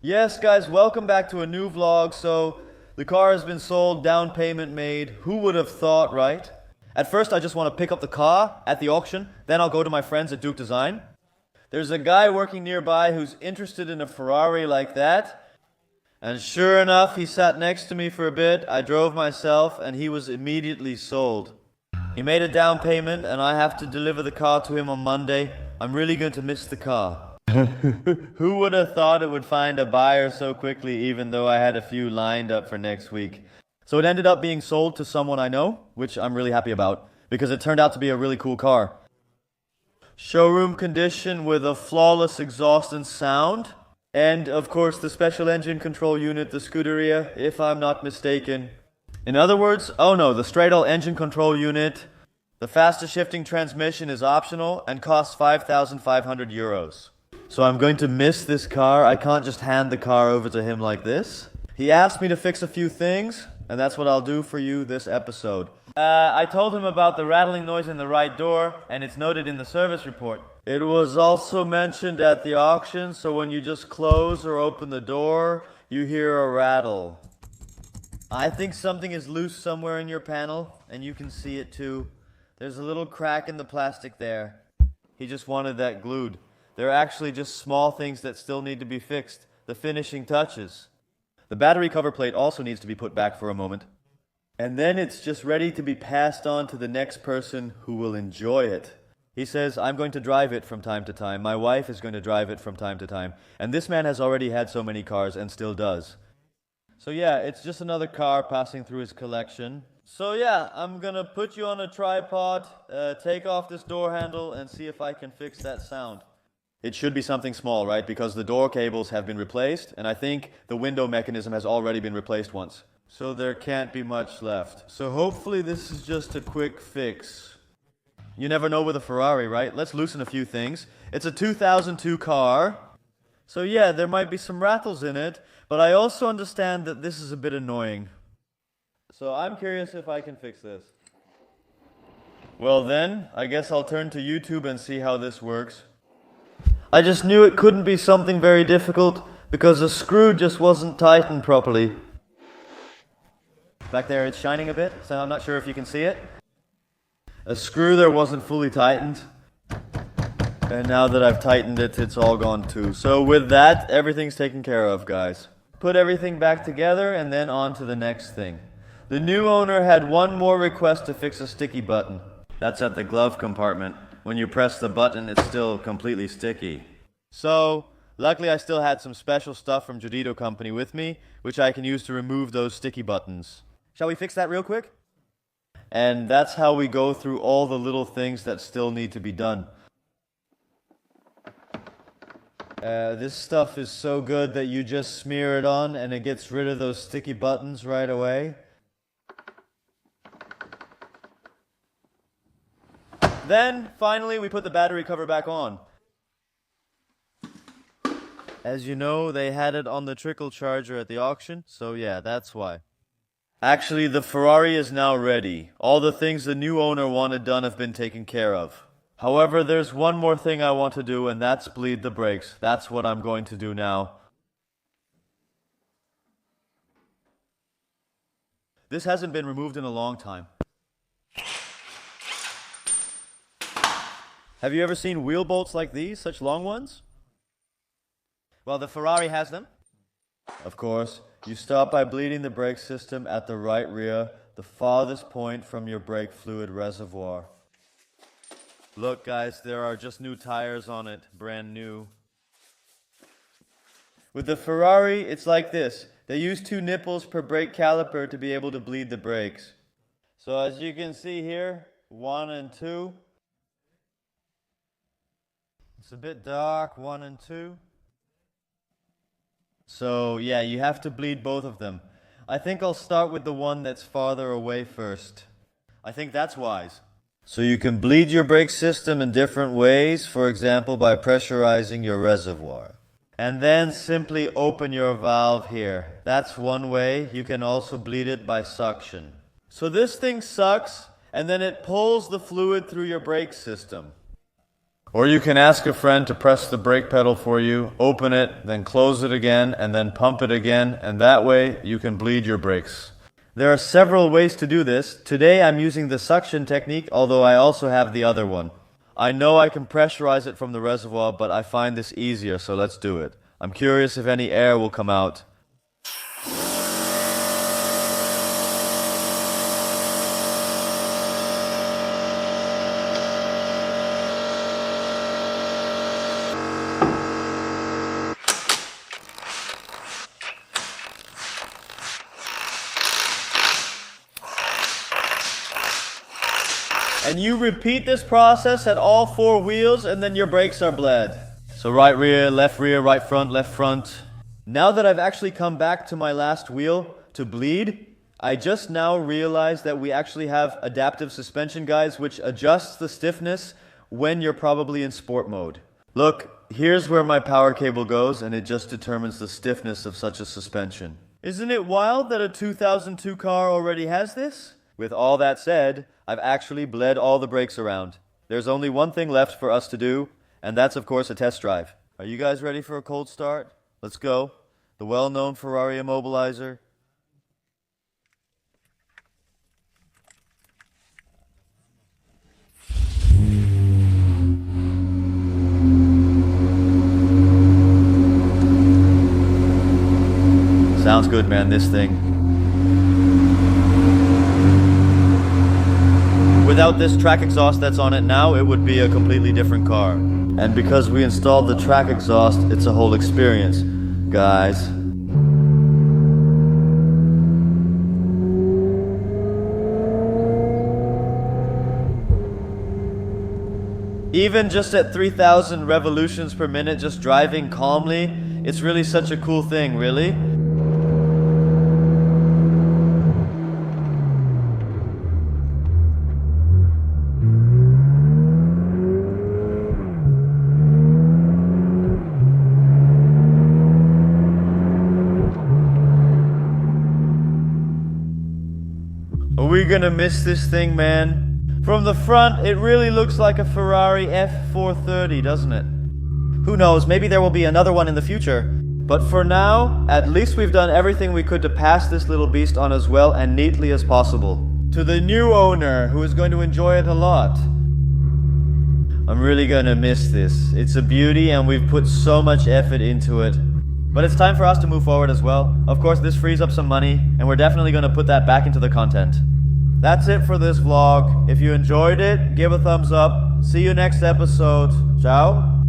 Yes, guys, welcome back to a new vlog. So, the car has been sold, down payment made. Who would have thought, right? At first, I just want to pick up the car at the auction, then I'll go to my friends at Duke Design. There's a guy working nearby who's interested in a Ferrari like that. And sure enough, he sat next to me for a bit. I drove myself, and he was immediately sold. He made a down payment, and I have to deliver the car to him on Monday. I'm really going to miss the car. Who would have thought it would find a buyer so quickly, even though I had a few lined up for next week? So it ended up being sold to someone I know, which I'm really happy about, because it turned out to be a really cool car. Showroom condition with a flawless exhaust and sound. And, of course, the special engine control unit, the Scuderia, if I'm not mistaken. In other words, oh no, the straight-all engine control unit. The faster shifting transmission is optional and costs 5,500 euros. So I'm going to miss this car. I can't just hand the car over to him like this. He asked me to fix a few things, and that's what I'll do for you this episode. I told him about the rattling noise in the right door, and it's noted in the service report. It was also mentioned at the auction, so when you just close or open the door, you hear a rattle. I think something is loose somewhere in your panel, and you can see it too. There's a little crack in the plastic there. He just wanted that glued. They're actually just small things that still need to be fixed. The finishing touches. The battery cover plate also needs to be put back for a moment. And then it's just ready to be passed on to the next person who will enjoy it. He says, I'm going to drive it from time to time. My wife is going to drive it from time to time. And this man has already had so many cars and still does. So yeah, it's just another car passing through his collection. So yeah, I'm gonna put you on a tripod, take off this door handle, and see if I can fix that sound. It should be something small, right? Because the door cables have been replaced, and I think the window mechanism has already been replaced once. So there can't be much left. So hopefully this is just a quick fix. You never know with a Ferrari, right? Let's loosen a few things. It's a 2002 car. So yeah, there might be some rattles in it, but I also understand that this is a bit annoying. So I'm curious if I can fix this. Well then, I guess I'll turn to YouTube and see how this works. I just knew it couldn't be something very difficult because the screw just wasn't tightened properly. Back there it's shining a bit, so I'm not sure if you can see it. A screw there wasn't fully tightened. And now that I've tightened it, it's all gone too. So with that, everything's taken care of, guys. Put everything back together and then on to the next thing. The new owner had one more request to fix a sticky button. That's at the glove compartment. When you press the button, it's still completely sticky. So, luckily I still had some special stuff from Jodito Company with me, which I can use to remove those sticky buttons. Shall we fix that real quick? And that's how we go through all the little things that still need to be done. This stuff is so good that you just smear it on and it gets rid of those sticky buttons right away. Then, finally, we put the battery cover back on. As you know, they had it on the trickle charger at the auction, so yeah, that's why. Actually, the Ferrari is now ready. All the things the new owner wanted done have been taken care of. However, there's one more thing I want to do, and that's bleed the brakes. That's what I'm going to do now. This hasn't been removed in a long time. Have you ever seen wheel bolts like these, such long ones? Well, the Ferrari has them. Of course, you start by bleeding the brake system at the right rear, the farthest point from your brake fluid reservoir. Look, guys, there are just new tires on it, brand new. With the Ferrari, it's like this. They use 2 nipples per brake caliper to be able to bleed the brakes. So as you can see here, 1 and 2. It's a bit dark, 1 and 2. So yeah, you have to bleed both of them. I think I'll start with the one that's farther away first. I think that's wise. So you can bleed your brake system in different ways, for example by pressurizing your reservoir. And then simply open your valve here. That's one way. You can also bleed it by suction. So this thing sucks, and then it pulls the fluid through your brake system. Or you can ask a friend to press the brake pedal for you, open it, then close it again, and then pump it again, and that way you can bleed your brakes. There are several ways to do this. Today I'm using the suction technique, although I also have the other one. I know I can pressurize it from the reservoir, but I find this easier, so let's do it. I'm curious if any air will come out. And you repeat this process at all 4 wheels, and then your brakes are bled. So right rear, right front, left front. Now that I've actually come back to my last wheel to bleed, I just now realized that we actually have adaptive suspension guides which adjusts the stiffness when you're probably in sport mode. Look, here's where my power cable goes, and it just determines the stiffness of such a suspension. Isn't it wild that a 2002 car already has this? With all that said, I've actually bled all the brakes around. There's only one thing left for us to do, and that's of course a test drive. Are you guys ready for a cold start? Let's go. The well-known Ferrari immobilizer. Sounds good, man, this thing. Without this track exhaust that's on it now, it would be a completely different car. And because we installed the track exhaust, it's a whole experience, guys. Even just at 3,000 revolutions per minute, just driving calmly, it's really such a cool thing, really. Are we gonna miss this thing, man? From the front, it really looks like a Ferrari F430, doesn't it? Who knows, maybe there will be another one in the future. But for now, at least we've done everything we could to pass this little beast on as well and neatly as possible. To the new owner, who is going to enjoy it a lot. I'm really gonna miss this. It's a beauty and we've put so much effort into it. But it's time for us to move forward as well. Of course, this frees up some money, and we're definitely gonna put that back into the content. That's it for this vlog. If you enjoyed it, give a thumbs up. See you next episode. Ciao.